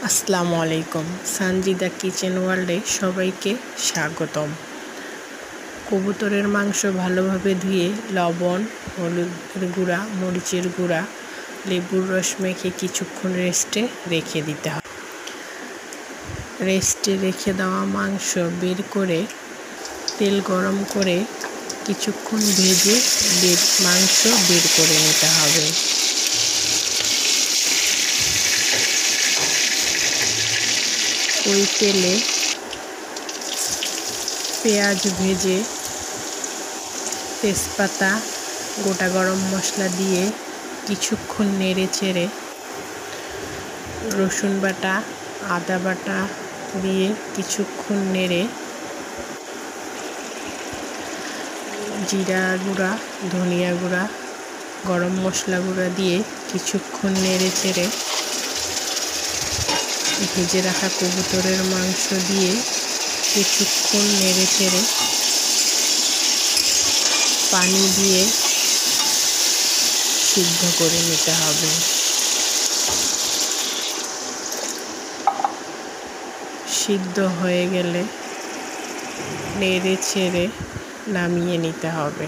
আসসালামু আলাইকুম। সানজিদা কিচেন ওয়ার্ল্ডে সবাইকে স্বাগতম। কবুতরের মাংস ভালোভাবে ধুয়ে লবণ, হলুদের গুঁড়া, মরিচের গুঁড়া, লেবুর রস মেখে কিছুক্ষণ রেস্টে রেখে দিতে হবে। রেস্টে রেখে দেওয়া মাংস বের করে তেল গরম করে কিছুক্ষণ ভেজে মাংস বের করে নিতে হবে। ওই তেলে পেঁয়াজ ভেজে তেজপাতা, গোটা গরম মশলা দিয়ে কিছুক্ষণ নেড়ে চেড়ে রসুন বাটা, আদা বাটা দিয়ে কিছুক্ষণ নেড়ে জিরা গুঁড়া, ধনিয়া গুঁড়া, গরম মশলা গুঁড়া দিয়ে কিছুক্ষণ নেড়ে চেড়ে ভেজে রাখা কবুতরের মাংস দিয়ে কিছুক্ষণ নেড়ে চেড়ে পানি দিয়ে সিদ্ধ করে নিতে হবে। সিদ্ধ হয়ে গেলে নেড়ে চেড়ে নামিয়ে নিতে হবে।